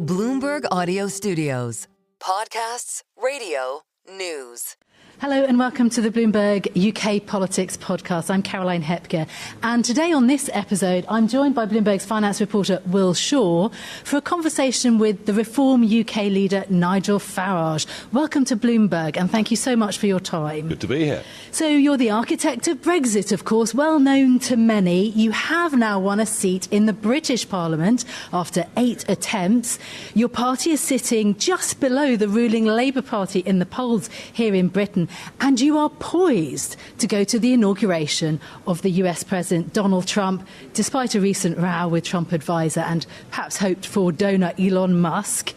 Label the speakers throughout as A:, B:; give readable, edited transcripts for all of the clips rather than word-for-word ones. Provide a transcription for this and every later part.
A: Bloomberg Audio Studios. Podcasts, radio, news.
B: Hello and welcome to the Bloomberg UK Politics podcast. I'm Caroline Hepker, and today on this episode I'm joined by Bloomberg's finance reporter Will Shaw for a conversation with the Reform UK leader Nigel Farage. Welcome to Bloomberg and thank you so much for your time.
C: Good to be here.
B: So you're the architect of Brexit, of course, well known to many. You have now won a seat in the British Parliament after 8 attempts. Your party is sitting just below the ruling Labour Party in the polls here in Britain. And you are poised to go to the inauguration of the US President Donald Trump, despite a recent row with Trump advisor and perhaps hoped for donor Elon Musk.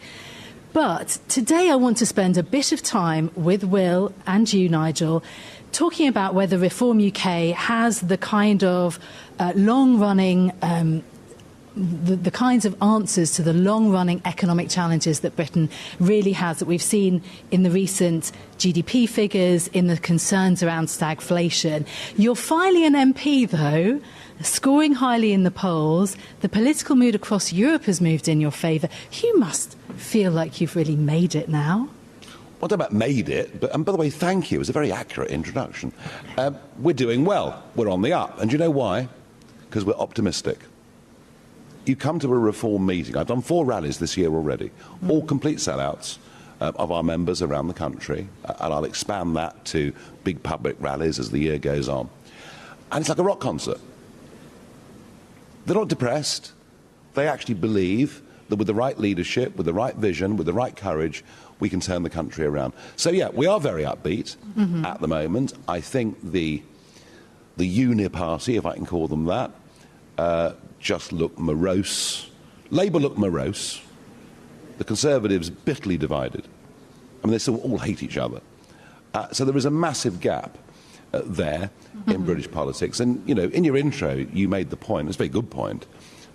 B: But today I want to spend a bit of time with Will and you, Nigel, talking about whether Reform UK has the kind of long-running the kinds of answers to the long-running economic challenges that Britain really has, that we've seen in the recent GDP figures, in the concerns around stagflation. You're finally an MP, though, scoring highly in the polls. The political mood across Europe has moved in your favour. You must feel like you've really made it now.
C: Well, I don't know about made it, but, and by the way, thank you. It was a very accurate introduction. We're doing well. We're on the up. And do you know why? Because we're optimistic. You come to a Reform meeting. I've done 4 rallies this year already, all complete sellouts of our members around the country, and I'll expand that to big public rallies as the year goes on. And it's like a rock concert. They're not depressed. They actually believe that with the right leadership, with the right vision, with the right courage, we can turn the country around. So, yeah, we are very upbeat at the moment. I think the Uniparty, if I can call them that, just look morose. Labour look morose. The Conservatives bitterly divided. I mean, they still all hate each other. So there is a massive gap there in British politics. And, you know, in your intro, you made the point, it's a very good point,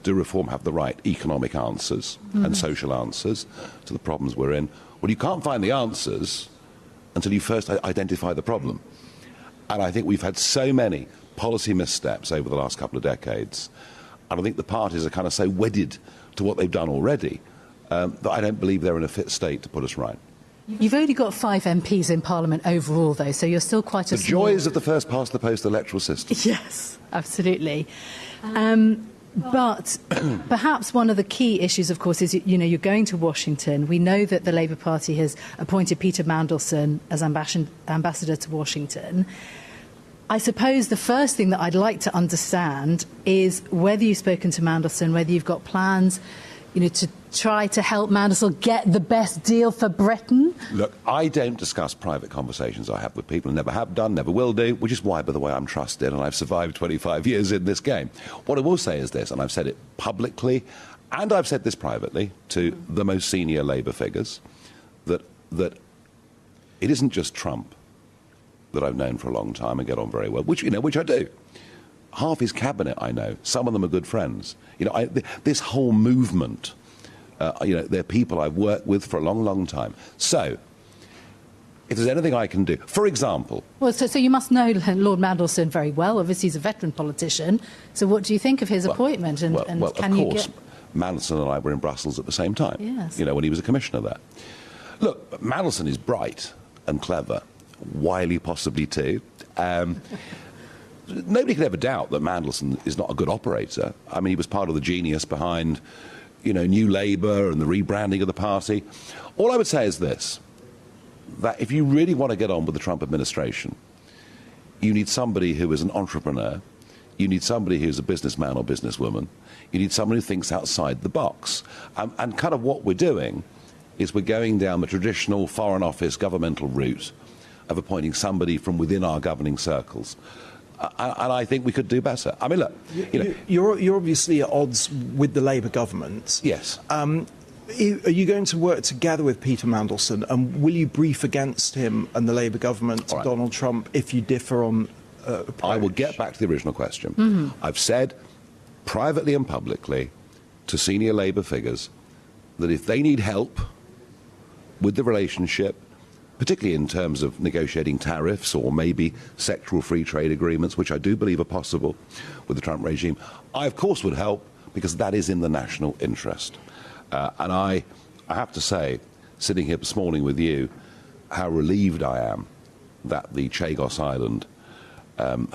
C: do Reform have the right economic answers and social answers to the problems we're in? Well, you can't find the answers until you first identify the problem. And I think we've had so many policy missteps over the last couple of decades. And I think the parties are kind of so wedded to what they've done already that I don't believe they're in a fit state to put us right.
B: You've only got 5 MPs in Parliament overall, though, so you're still quite a small...
C: The joys of the first past the post electoral system.
B: Yes, absolutely. But perhaps one of the key issues, of course, is, you know, you're going to Washington. We know that the Labour Party has appointed Peter Mandelson as ambassador to Washington. I suppose the first thing that I'd like to understand is whether you've spoken to Mandelson, whether you've got plans, you know, to try to help Mandelson get the best deal for Britain.
C: Look, I don't discuss private conversations I have with people, never have done, never will do, which is why, by the way, I'm trusted and I've survived 25 years in this game. What I will say is this, and I've said it publicly, and I've said this privately to the most senior Labour figures, that it isn't just Trump that I've known for a long time and get on very well, which I do. Half his cabinet I know. Some of them are good friends. You know, this whole movement, you know, they're people I've worked with for a long, long time. So, if there's anything I can do, for example...
B: Well, so you must know Lord Mandelson very well. Obviously, he's a veteran politician. So what do you think of his appointment? And
C: of course, Mandelson and I were in Brussels at the same time,
B: yes.
C: You know, when he was a commissioner there. Look, Mandelson is bright and clever. Wily possibly too. Nobody can ever doubt that Mandelson is not a good operator. I mean, he was part of the genius behind, you know, New Labour and the rebranding of the party. All I would say is this, that if you really want to get on with the Trump administration, you need somebody who is an entrepreneur, you need somebody who's a businessman or businesswoman, you need somebody who thinks outside the box. And kind of what we're doing is we're going down the traditional Foreign Office governmental route of appointing somebody from within our governing circles. And I think we could do better. I mean, look, you know...
D: You're obviously at odds with the Labour government.
C: Yes.
D: Are you going to work together with Peter Mandelson, and will you brief against him and the Labour government to Donald Trump if you differ on approach?
C: I will get back to the original question. I've said privately and publicly to senior Labour figures that if they need help with the relationship, particularly in terms of negotiating tariffs or maybe sectoral free trade agreements, which I do believe are possible with the Trump regime, I, of course, would help because that is in the national interest. And I have to say, sitting here this morning with you, how relieved I am that the Chagos Island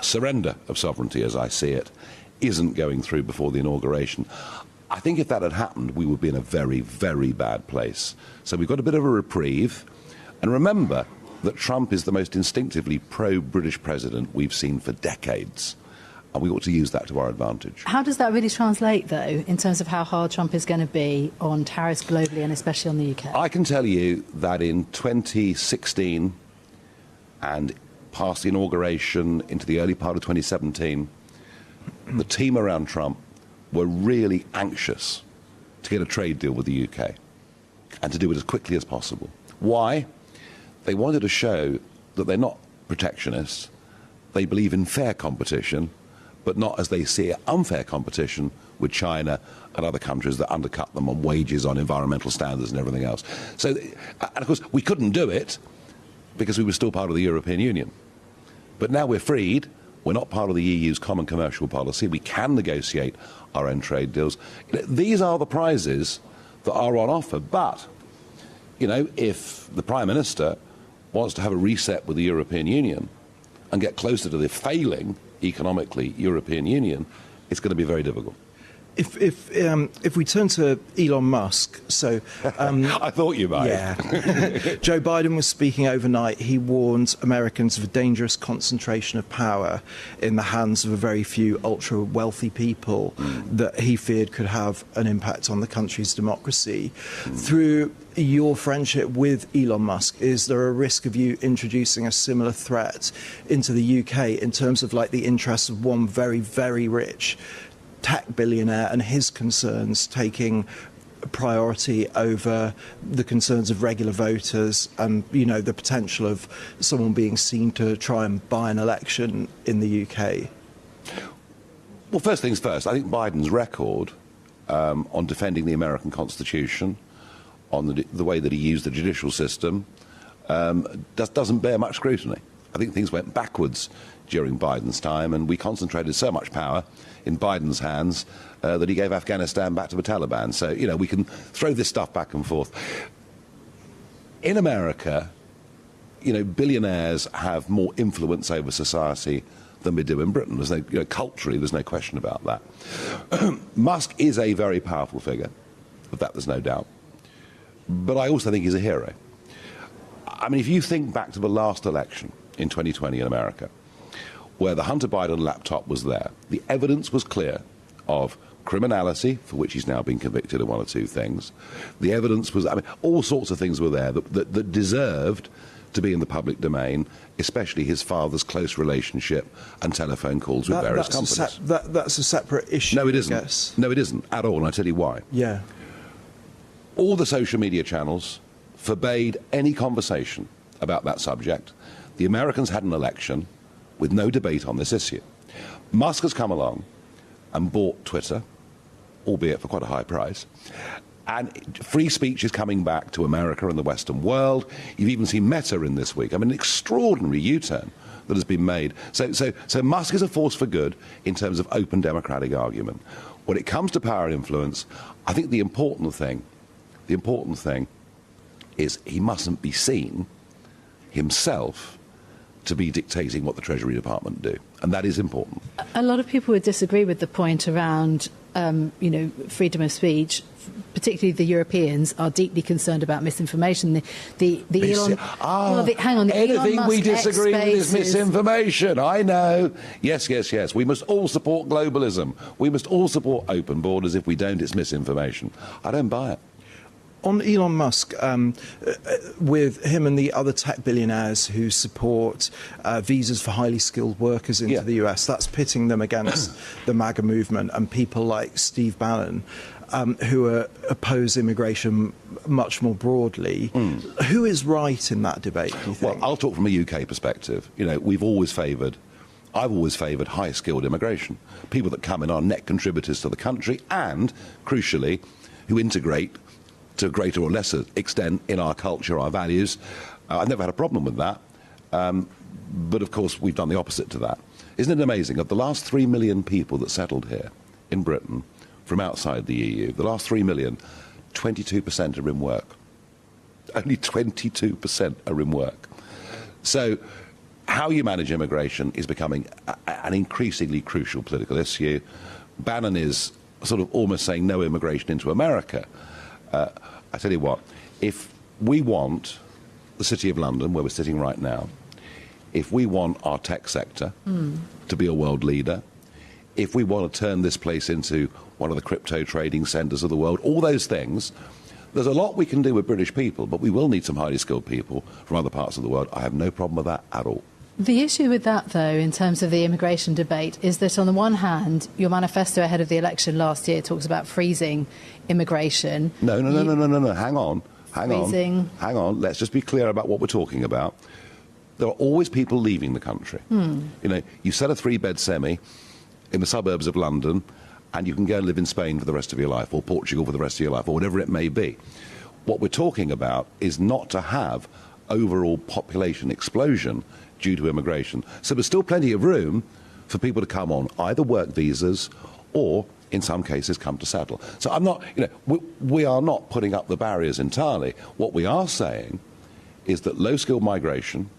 C: surrender of sovereignty, as I see it, isn't going through before the inauguration. I think if that had happened, we would be in a very, very bad place. So we've got a bit of a reprieve. And remember that Trump is the most instinctively pro-British president we've seen for decades. And we ought to use that to our advantage.
B: How does that really translate, though, in terms of how hard Trump is going to be on tariffs globally and especially on the UK?
C: I can tell you that in 2016 and past the inauguration into the early part of 2017, the team around Trump were really anxious to get a trade deal with the UK and to do it as quickly as possible. Why? They wanted to show that they're not protectionists. They believe in fair competition, but not, as they see it, unfair competition with China and other countries that undercut them on wages, on environmental standards and everything else. So, and of course, we couldn't do it because we were still part of the European Union. But now we're freed. We're not part of the EU's common commercial policy. We can negotiate our own trade deals. These are the prizes that are on offer. But, if the Prime Minister wants to have a reset with the European Union and get closer to the failing economically European Union, it's going to be very difficult.
D: If we turn to Elon Musk, so
C: I thought you might.
D: Yeah, Joe Biden was speaking overnight. He warned Americans of a dangerous concentration of power in the hands of a very few ultra wealthy people that he feared could have an impact on the country's democracy. Through your friendship with Elon Musk, is there a risk of you introducing a similar threat into the UK in terms of the interests of one very, very rich tech billionaire and his concerns taking priority over the concerns of regular voters and, the potential of someone being seen to try and buy an election in the UK?
C: Well, first things first, I think Biden's record on defending the American Constitution, on the way that he used the judicial system, doesn't bear much scrutiny. I think things went backwards during Biden's time, and we concentrated so much power in Biden's hands that he gave Afghanistan back to the Taliban. So, we can throw this stuff back and forth. In America, billionaires have more influence over society than we do in Britain. There's no, culturally, there's no question about that. Musk is a very powerful figure, of that there's no doubt. But I also think he's a hero. I mean, if you think back to the last election in 2020 in America, where the Hunter Biden laptop was there, the evidence was clear of criminality, for which he's now been convicted of one or two things. The evidence was, all sorts of things were there that deserved to be in the public domain, especially his father's close relationship and telephone calls with various companies.
D: That's a separate issue.
C: No, it isn't.
D: I guess.
C: No, it isn't at all, and I'll tell you why.
D: Yeah.
C: All the social media channels forbade any conversation about that subject. The Americans had an election with no debate on this issue. Musk has come along and bought Twitter, albeit for quite a high price, and free speech is coming back to America and the Western world. You've even seen Meta in this week. An extraordinary U-turn that has been made. So Musk is a force for good in terms of open democratic argument. When it comes to power and influence, I think the important thing is he mustn't be seen himself to be dictating what the Treasury Department do. And that is important.
B: A lot of people would disagree with the point around, freedom of speech. Particularly the Europeans are deeply concerned about misinformation. The Elon... hang on. The
C: anything
B: Elon Musk
C: we disagree with is misinformation. I know. Yes. We must all support globalism. We must all support open borders. If we don't, it's misinformation. I don't buy it.
D: On Elon Musk, with him and the other tech billionaires who support visas for highly skilled workers into the US, that's pitting them against the MAGA movement and people like Steve Bannon, who oppose immigration much more broadly. Who is right in that debate, do you think?
C: Well, I'll talk from a UK perspective. I've always favoured high-skilled immigration, people that come in are net contributors to the country and, crucially, who integrate to a greater or lesser extent in our culture, our values. I've never had a problem with that. But, of course, we've done the opposite to that. Isn't it amazing? Of the last 3 million people that settled here in Britain from outside the EU, the last 3 million, 22% are in work. Only 22% are in work. So how you manage immigration is becoming an increasingly crucial political issue. Bannon is sort of almost saying no immigration into America. I tell you what, if we want the City of London, where we're sitting right now, if we want our tech sector to be a world leader, if we want to turn this place into one of the crypto trading centres of the world, all those things, there's a lot we can do with British people, but we will need some highly skilled people from other parts of the world. I have no problem with that at all.
B: The issue with that, though, in terms of the immigration debate, is that on the one hand, your manifesto ahead of the election last year talks about freezing immigration.
C: No. Hang on. Let's just be clear about what we're talking about. There are always people leaving the country. You know, you sell a 3-bed semi in the suburbs of London, and you can go and live in Spain for the rest of your life, or Portugal for the rest of your life, or whatever it may be. What we're talking about is not to have overall population explosion due to immigration. So there's still plenty of room for people to come on either work visas or, in some cases, come to settle. So I'm not, you know, we are not putting up the barriers entirely. What we are saying is that low-skilled migration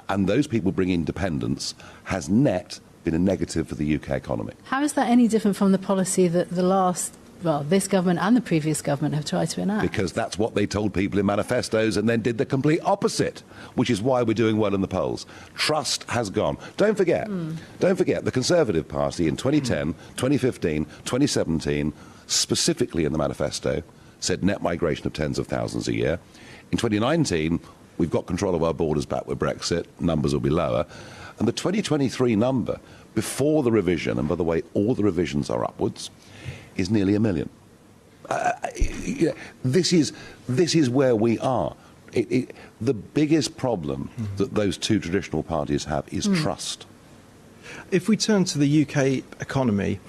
C: and those people bringing dependence has net been a negative for the UK economy.
B: How is that any different from the policy that this government and the previous government have tried to enact?
C: Because that's what they told people in manifestos and then did the complete opposite, which is why we're doing well in the polls. Trust has gone. Don't forget, the Conservative Party in 2010, 2015, 2017, specifically in the manifesto, said net migration of tens of thousands a year. In 2019, we've got control of our borders back with Brexit. Numbers will be lower. And the 2023 number, before the revision, and by the way, all the revisions are upwards, is nearly 1 million. This is where we are. The biggest problem that those two traditional parties have is trust.
D: If we turn to the UK economy,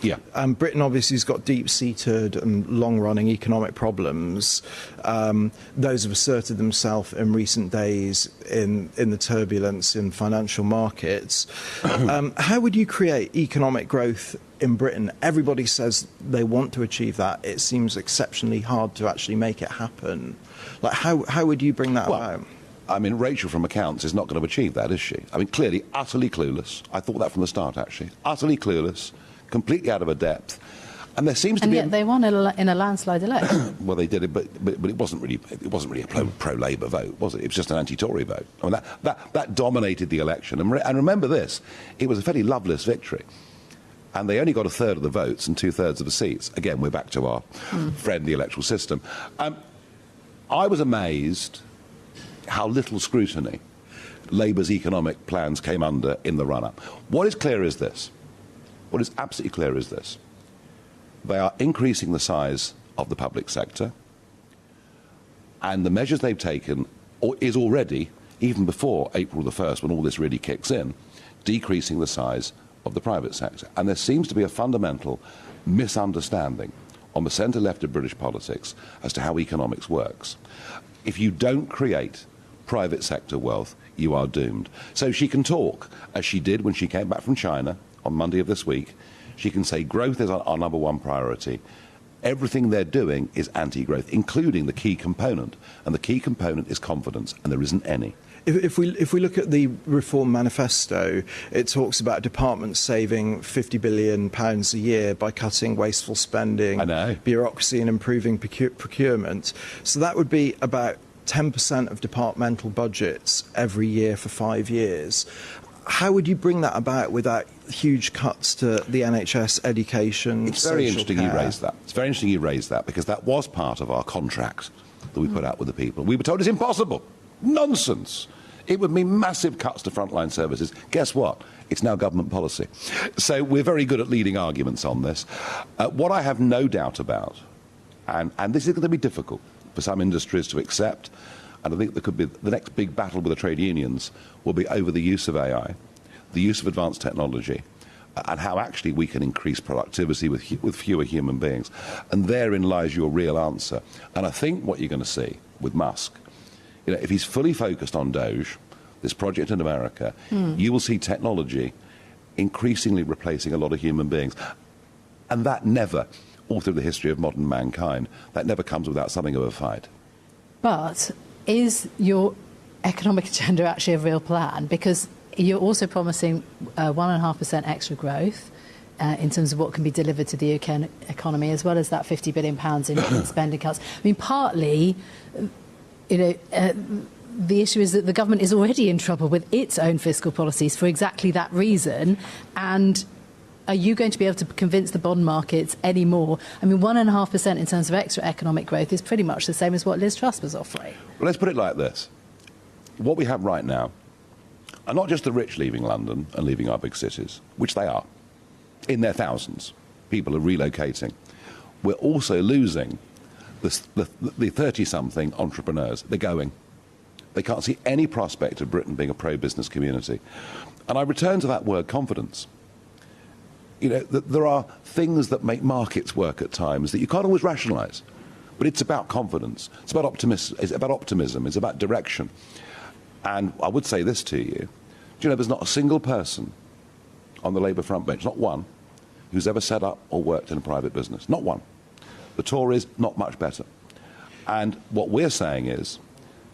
D: Britain obviously has got deep-seated and long-running economic problems. Those have asserted themselves in recent days in the turbulence in financial markets. How would you create economic growth in Britain? Everybody says they want to achieve that. It seems exceptionally hard to actually make it happen. Like, how would you bring that about?
C: I mean, Rachel from Accounts is not going to achieve that, is she? I mean, clearly, utterly clueless. I thought that from the start, actually. Utterly clueless, completely out of her depth. And there seems to be...
B: And yet they won in a landslide election.
C: Well, they did it, but it wasn't really a pro-Labour vote, was it? It was just an anti-Tory vote. I mean, that dominated the election. And remember this, it was a fairly loveless victory. And they only got 1/3 of the votes and 2/3 of the seats. Again, we're back to our friend, the electoral system. I was amazed how little scrutiny Labour's economic plans came under in the run-up. What is clear is this. What is absolutely clear is this. They are increasing the size of the public sector, and the measures they've taken is already, even before April the 1st, when all this really kicks in, decreasing the size of the private sector. And there seems to be a fundamental misunderstanding on the centre-left of British politics as to how economics works. If you don't create private sector wealth, you are doomed. So she can talk, as she did when she came back from China on Monday of this week. She can say growth is our number one priority. Everything they're doing is anti-growth, including the key component. And the key component is confidence, and there isn't any.
D: If we look at the Reform Manifesto, it talks about departments saving £50 billion a year by cutting wasteful spending, bureaucracy and improving procurement. So that would be about 10% of departmental budgets every year for 5 years. How would you bring that about without huge cuts to the NHS, education,
C: It's very interesting
D: care?
C: you raised that. It's very interesting you raised that, because that was part of our contract that we put out with the people. We were told it's impossible. Nonsense. It would mean massive cuts to frontline services. Guess what? It's now government policy. So we're very good at leading arguments on this. What I have no doubt about, and this is going to be difficult for some industries to accept, and I think there could be the next big battle with the trade unions will be over the use of AI, the use of advanced technology, and how actually we can increase productivity with fewer human beings. And therein lies your real answer. And I think what you're going to see with Musk, you know, if he's fully focused on Doge, this project in America, you will see technology increasingly replacing a lot of human beings. And that never all through the history of modern mankind. That never comes without something of a fight.
B: But is your economic agenda actually a real plan? Because you're also promising 1.5% extra growth in terms of what can be delivered to the UK economy, as well as that £50 billion in spending cuts. I mean, partly, the issue is that the government is already in trouble with its own fiscal policies for exactly that reason. And are you going to be able to convince the bond markets anymore? I mean, 1.5% in terms of extra economic growth is pretty much the same as what Liz Truss was offering.
C: Well, let's put it like this. What we have right now are not just the rich leaving London and leaving our big cities, which they are, in their thousands. People are relocating. We're also losing the 30-something entrepreneurs. They're going. They can't see any prospect of Britain being a pro-business community. And I return to that word confidence. There are things that make markets work at times that you can't always rationalise. But it's about confidence. It's about optimism. It's about direction. And I would say this to you. There's not a single person on the Labour front bench, not one, who's ever set up or worked in a private business. Not one. The Tories, not much better. And what we're saying is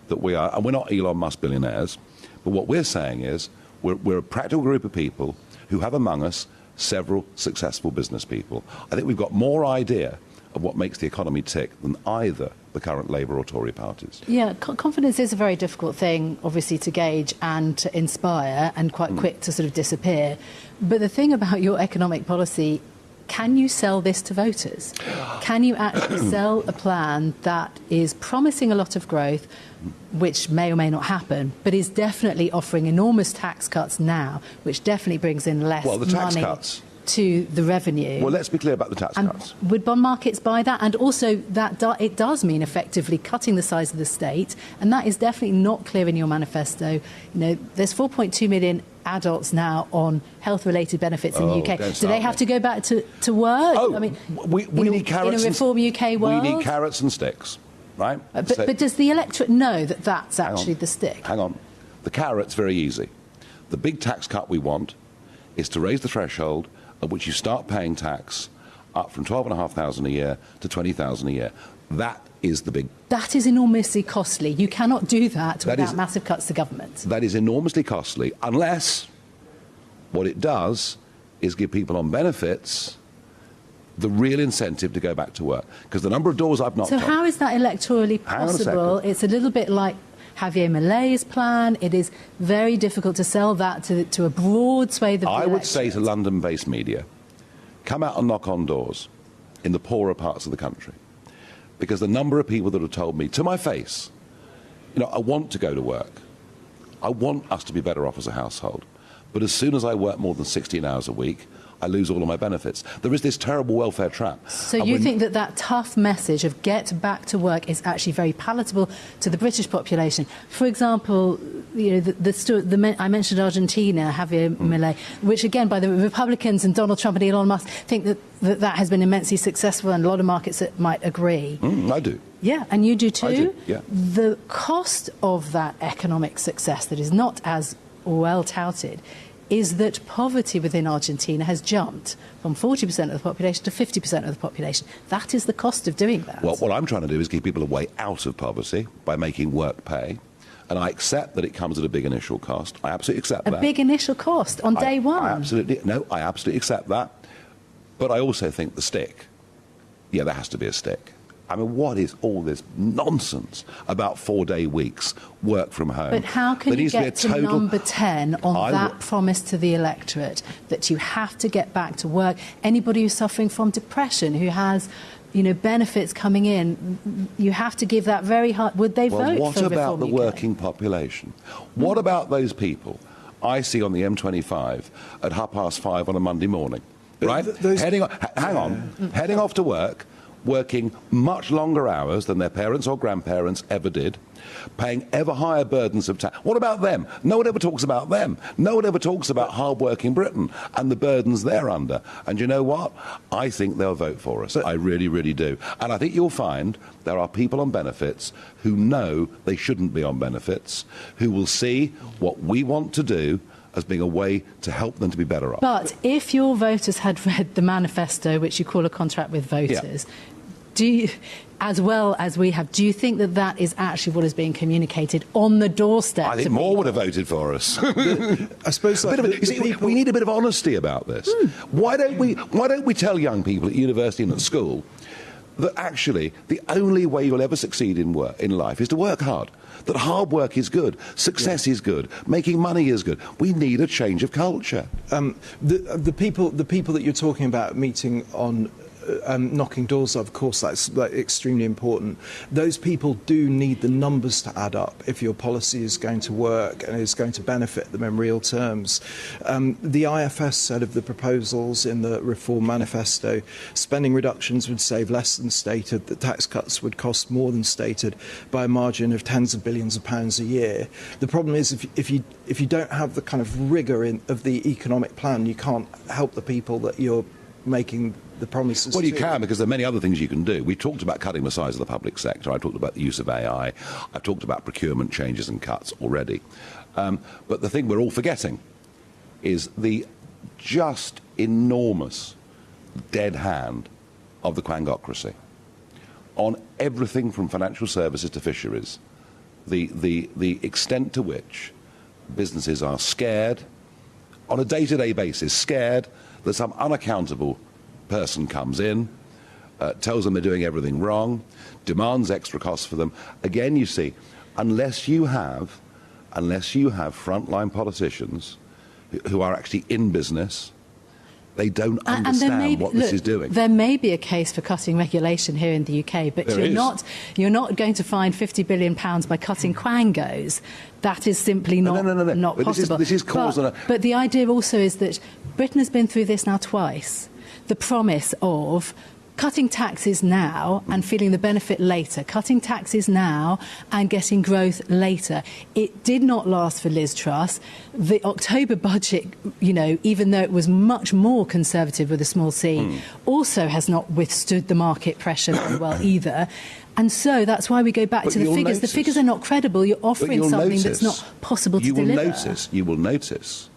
C: that we are, and we're not Elon Musk billionaires, but what we're saying is we're a practical group of people who have among us several successful business people. I think we've got more idea of what makes the economy tick than either the current Labour or Tory parties.
B: Yeah, confidence is a very difficult thing, obviously, to gauge and to inspire, and quite quick to sort of disappear. But the thing about your economic policy, can you sell this to voters? Can you actually sell a plan that is promising a lot of growth, which may or may not happen, but is definitely offering enormous tax cuts now, which definitely brings in less money to the revenue?
C: Well, let's be clear about the tax cuts.
B: Would bond markets buy that? And also, that it does mean effectively cutting the size of the state, and that is definitely not clear in your manifesto. There's 4.2 million adults now on health-related benefits in the UK. Do they have to go back to work?
C: I mean, we need carrots
B: in a reform UK world.
C: We need carrots and sticks, right?
B: But does the electorate know that that's actually the stick?
C: Hang on. The carrot's very easy. The big tax cut we want is to raise the threshold at which you start paying tax up from £12,500 a year to £20,000 a year. That is the big...
B: That is enormously costly. You cannot do that without massive cuts to government.
C: That is enormously costly, unless what it does is give people on benefits the real incentive to go back to work. Because the number of doors I've knocked on...
B: So how is that electorally possible? It's a little bit like Javier Milei's plan. It is very difficult to sell that to a broad swathe of the
C: I would say to London-based media, come out and knock on doors in the poorer parts of the country. Because the number of people that have told me to my face, I want to go to work. I want us to be better off as a household. But as soon as I work more than 16 hours a week, I lose all of my benefits. There is this terrible welfare trap.
B: So you think that tough message of get back to work is actually very palatable to the British population? For example, I mentioned Argentina, Javier Milei, which again, by the Republicans and Donald Trump and Elon Musk, think that has been immensely successful, and a lot of markets that might agree.
C: I do.
B: Yeah, and you do too?
C: I do, yeah.
B: The cost of that economic success that is not as well touted is that poverty within Argentina has jumped from 40% of the population to 50% of the population. That is the cost of doing that.
C: Well, what I'm trying to do is keep people a way out of poverty by making work pay. And I accept that it comes at a big initial cost. I absolutely accept that.
B: A big initial cost on day one?
C: I absolutely accept that. But I also think the stick, there has to be a stick. I mean, what is all this nonsense about 4-day weeks, work from home?
B: But how can you get to number 10 on that promise to the electorate, that you have to get back to work? Anybody who's suffering from depression, who has benefits coming in, you have to give that very hard... Would they vote for Reform UK?
C: What about the working population? What about those people I see on the M25 at 5:30 on a Monday morning, right? Heading off to work, working much longer hours than their parents or grandparents ever did, paying ever higher burdens of tax. What about them? No one ever talks about them. No one ever talks about hard-working Britain and the burdens they're under. And you know what? I think they'll vote for us. I really, really do. And I think you'll find there are people on benefits who know they shouldn't be on benefits, who will see what we want to do as being a way to help them to be better off.
B: But if your voters had read the manifesto, which you call a contract with voters, do you, as well as we have, do you think that that is actually what is being communicated on the doorstep?
C: I think more would have voted for us.
D: I suppose
C: we need a bit of honesty about this. Why don't we tell young people at university and at school that actually the only way you'll ever succeed in life is to work hard? That hard work is good, success is good, making money is good. We need a change of culture.
D: The people that you're talking about meeting on knocking doors, of course, that's extremely important. Those people do need the numbers to add up if your policy is going to work and is going to benefit them in real terms. The IFS said of the proposals in the Reform Manifesto, spending reductions would save less than stated, that tax cuts would cost more than stated by a margin of tens of billions of pounds a year. The problem is if you don't have the kind of rigour of the economic plan, you can't help the people that you're making the promises.
C: Well, you can, because there are many other things you can do. We talked about cutting the size of the public sector. I talked about the use of AI. I've talked about procurement changes and cuts already. But the thing we're all forgetting is the just enormous dead hand of the quangocracy on everything from financial services to fisheries. The extent to which businesses are scared on a day-to-day basis, scared that some unaccountable person comes in, tells them they're doing everything wrong, demands extra costs for them. Again, you see, unless you have frontline politicians who are actually in business, they don't understand what this is doing.
B: There may be a case for cutting regulation here in the UK, but you're not going to find £50 billion by cutting quangos. That is simply not possible.
C: This is causing
B: but the idea also is that Britain has been through this now twice. The promise of cutting taxes now and feeling the benefit later, cutting taxes now and getting growth later. It did not last for Liz Truss. The October budget, even though it was much more conservative with a small c, also has not withstood the market pressure very well either. And so that's why we go back to the figures. The figures are not credible. You're offering something that's not possible to deliver.
C: You will notice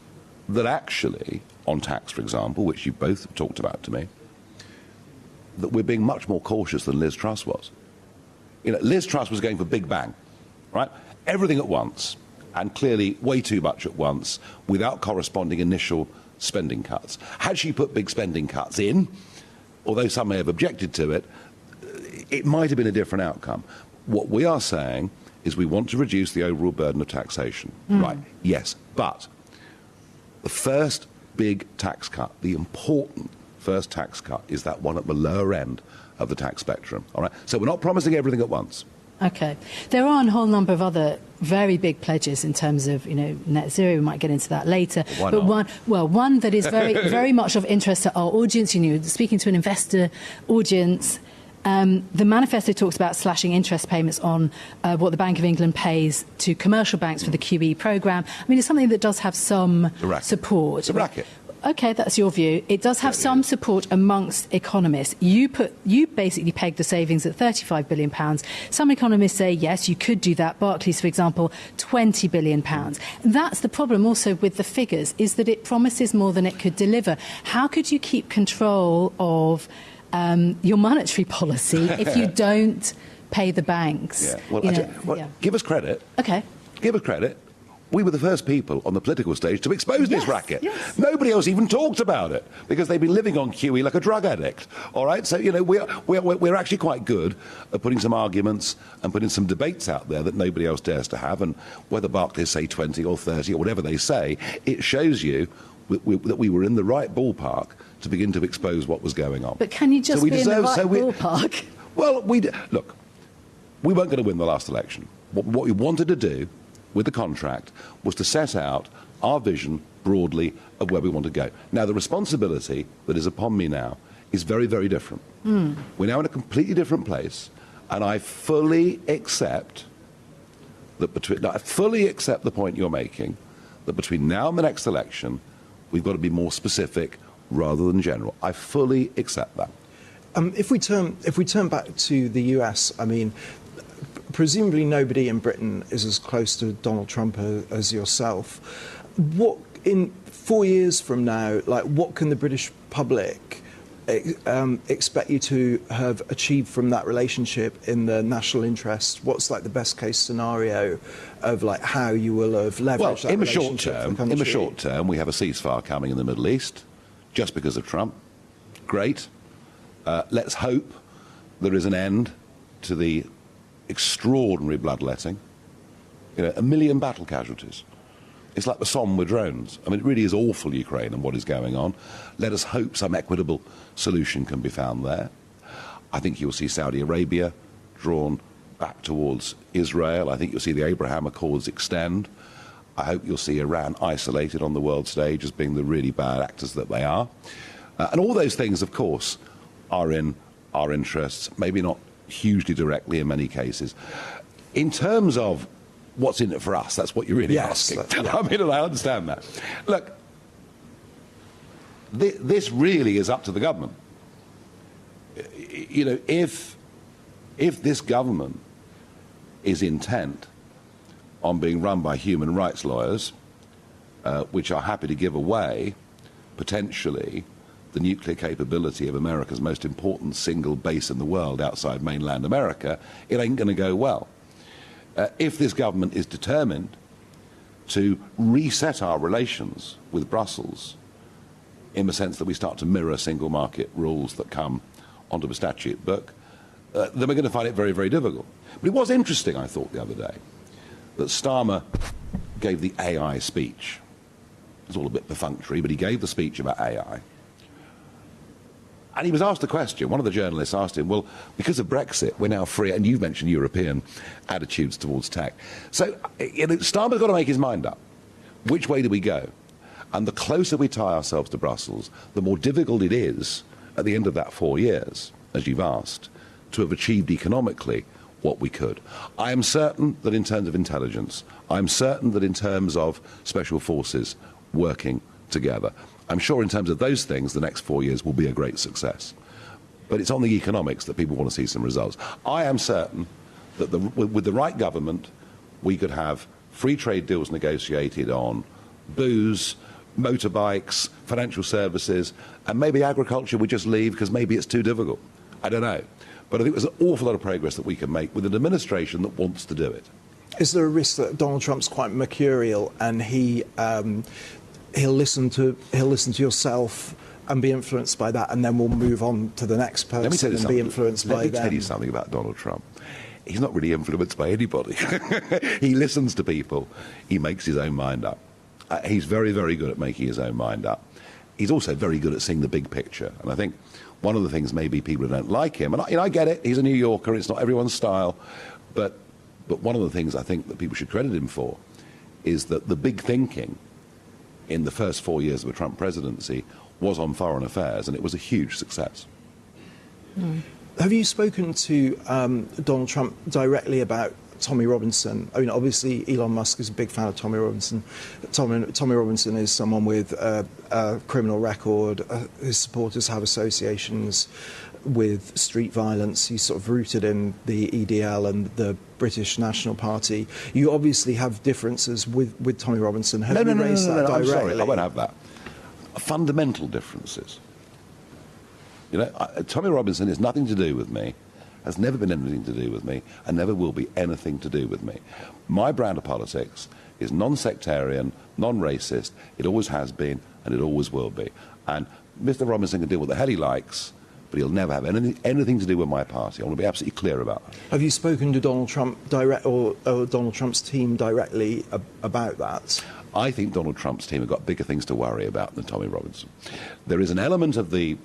C: that actually, on tax, for example, which you both talked about to me, that we're being much more cautious than Liz Truss was. Liz Truss was going for big bang, right? Everything at once, and clearly way too much at once, without corresponding initial spending cuts. Had she put big spending cuts in, although some may have objected to it, it might have been a different outcome. What we are saying is we want to reduce the overall burden of taxation. Right, yes, but the first big tax cut, the important first tax cut, is that one at the lower end of the tax spectrum. All right, so we're not promising everything at once.
B: Okay. There are a whole number of other very big pledges in terms of, net zero. We might get into that later.
C: Well, why
B: not? One that is very, very much of interest to our audience. Speaking to an investor audience, the manifesto talks about slashing interest payments on what the Bank of England pays to commercial banks for the QE programme. I mean, it's something that does have some support.
C: It's a racket.
B: OK, that's your view. It does have some support amongst economists. You basically pegged the savings at £35 billion. Some economists say, yes, you could do that. Barclays, for example, £20 billion. That's the problem also with the figures, is that it promises more than it could deliver. How could you keep control of your monetary policy if you don't pay the banks?
C: Give us credit.
B: OK.
C: Give us credit. We were the first people on the political stage to expose this racket.
B: Yes.
C: Nobody else even talked about it because they've been living on QE like a drug addict. All right, so we're actually quite good at putting some arguments and putting some debates out there that nobody else dares to have. And whether Barclays say 20 or 30 or whatever they say, it shows you that we were in the right ballpark to begin to expose what was going on.
B: But can you just be in the right ballpark?
C: Well, look, we weren't going to win the last election. What we wanted to do with the contract was to set out our vision broadly of where we want to go. Now, the responsibility that is upon me now is very, very different. We're now in a completely different place, and I fully accept that I fully accept the point you're making, that between now and the next election, we've got to be more specific rather than general. I fully accept that.
D: If we turn back to the US, I mean, presumably nobody in Britain is as close to Donald Trump as yourself. What in 4 years from now, like, what can the British public expect you to have achieved from that relationship in the national interest? What's like the best case scenario of like how you will have leveraged that relationship for the country?
C: In the short term, we have a ceasefire coming in the Middle East, just because of Trump. Great. Let's hope there is an end to the extraordinary bloodletting. 1 million battle casualties. It's like the Somme with drones. I mean, it really is awful, Ukraine, and what is going on. Let us hope some equitable solution can be found there. I think you'll see Saudi Arabia drawn back towards Israel. I think you'll see the Abraham Accords extend. I hope you'll see Iran isolated on the world stage as being the really bad actors that they are. And all those things, of course, are in our interests, maybe not hugely directly in many cases. In terms of what's in it for us, that's what you're really asking. Yeah. I mean, I understand that. Look, this really is up to the government. If this government is intent on being run by human rights lawyers, which are happy to give away, potentially, the nuclear capability of America's most important single base in the world outside mainland America, it ain't going to go well. If this government is determined to reset our relations with Brussels in the sense that we start to mirror single market rules that come onto the statute book, then we're going to find it very, very difficult. But it was interesting, I thought, the other day, that Starmer gave the AI speech. It was all a bit perfunctory, but he gave the speech about AI. And he was asked a question. One of the journalists asked him, well, because of Brexit, we're now free, and you've mentioned European attitudes towards tech. So Starmer's got to make his mind up. Which way do we go? And the closer we tie ourselves to Brussels, the more difficult it is at the end of that 4 years, as you've asked, to have achieved economically what we could. I am certain that in terms of intelligence, I'm certain that in terms of special forces working together, I'm sure in terms of those things, the next 4 years will be a great success. But it's on the economics that people want to see some results. I am certain that with the right government, we could have free trade deals negotiated on booze, motorbikes, financial services, and maybe agriculture we just leave because maybe it's too difficult. I don't know. But I think there's an awful lot of progress that we can make with an administration that wants to do it.
D: Is there a risk that Donald Trump's quite mercurial and he'll listen to yourself and be influenced by that, and then we'll move on to the next person and be influenced by them?
C: Let me tell you something about Donald Trump. He's not really influenced by anybody. He listens to people. He makes his own mind up. He's very, very good at making his own mind up. He's also very good at seeing the big picture. And I think one of the things maybe people who don't like him, and I get it, he's a New Yorker, it's not everyone's style, but one of the things I think that people should credit him for is that the big thinking in the first 4 years of the Trump presidency was on foreign affairs, and it was a huge success.
D: Mm. Have you spoken to Donald Trump directly about Tommy Robinson? I mean, obviously, Elon Musk is a big fan of Tommy Robinson. Tommy Robinson is someone with a criminal record. His supporters have associations with street violence. He's sort of rooted in the EDL and the British National Party. You obviously have differences with Tommy Robinson. Have you raised that directly?
C: I'm sorry, I won't have that. Fundamental differences. Tommy Robinson has nothing to do with me, has never been anything to do with me, and never will be anything to do with me. My brand of politics is non-sectarian, non-racist. It always has been, and it always will be. And Mr. Robinson can do what the hell he likes, but he'll never have anything to do with my party. I want to be absolutely clear about that.
D: Have you spoken to Donald Trump or Donald Trump's team directly about that?
C: I think Donald Trump's team have got bigger things to worry about than Tommy Robinson. There is an element of the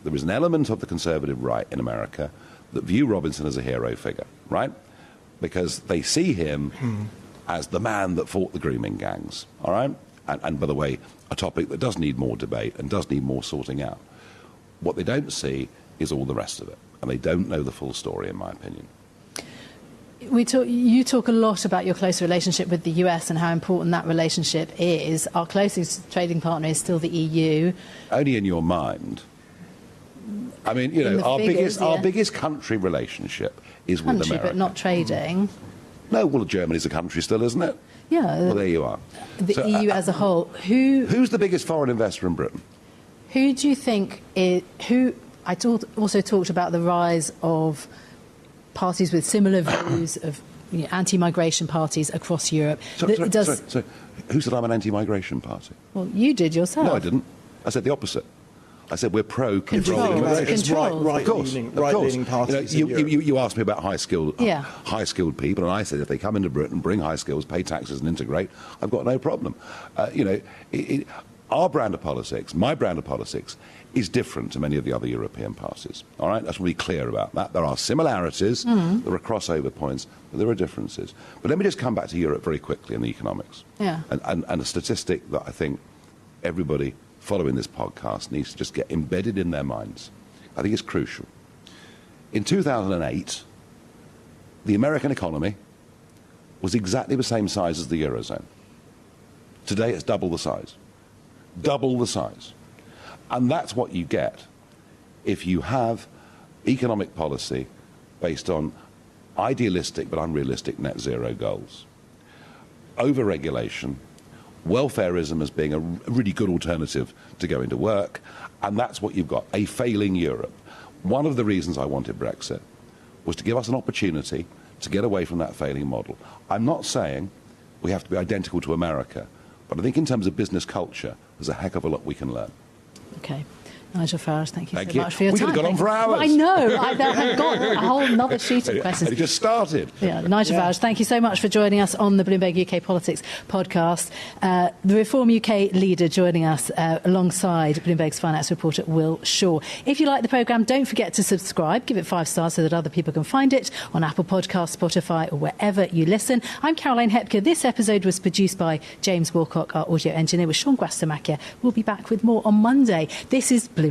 C: conservative right in America that view Robinson as a hero figure, right? Because they see him as the man that fought the grooming gangs, all right? And by the way, a topic that does need more debate and does need more sorting out. What they don't see is all the rest of it, and they don't know the full story, in my opinion.
B: You talk a lot about your close relationship with the US and how important that relationship is. Our closest trading partner is still the EU.
C: Only in your mind. I mean, our biggest country relationship is with America.
B: But not trading.
C: No, well, Germany's a country still, isn't it?
B: Yeah.
C: Well, there you are.
B: The
C: So,
B: EU as a whole.
C: Who's the biggest foreign investor in Britain?
B: Who do you think also talked about the rise of parties with similar views of anti-migration parties across Europe.
C: So, who said I'm an anti-migration party?
B: Well, you did yourself.
C: No, I didn't. I said the opposite. I said we're
B: Control.
D: Right-leaning parties.
C: You asked me about high-skilled people, and I said if they come into Britain, bring high skills, pay taxes, and integrate, I've got no problem. Our brand of politics, my brand of politics, is different to many of the other European parties. All right, let's be clear about that. There are similarities, there are crossover points, but there are differences. But let me just come back to Europe very quickly and the economics.
B: Yeah.
C: And a statistic that I think everybody following this podcast needs to just get embedded in their minds. I think it's crucial. In 2008, the American economy was exactly the same size as the Eurozone. Today, it's double the size. Double the size. And that's what you get if you have economic policy based on idealistic but unrealistic net zero goals. Over-regulation, welfareism as being a really good alternative to going to work, and that's what you've got, a failing Europe. One of the reasons I wanted Brexit was to give us an opportunity to get away from that failing model. I'm not saying we have to be identical to America, but I think in terms of business culture, there's a heck of a lot we can learn.
B: Okay. Nigel Farage, thank you so much for your
C: we
B: time.
C: We could have gone on for hours.
B: Well, I know. I've got a whole other sheet of questions.
C: It just started.
B: Yeah, Nigel Farage, thank you so much for joining us on the Bloomberg UK Politics podcast. The Reform UK leader joining us alongside Bloomberg's finance reporter Will Shaw. If you like the programme, don't forget to subscribe. Give it 5 stars so that other people can find it on Apple Podcasts, Spotify or wherever you listen. I'm Caroline Hepker. This episode was produced by James Walcock, our audio engineer, with Sean Guastamakia. We'll be back with more on Monday. This is Bloomberg.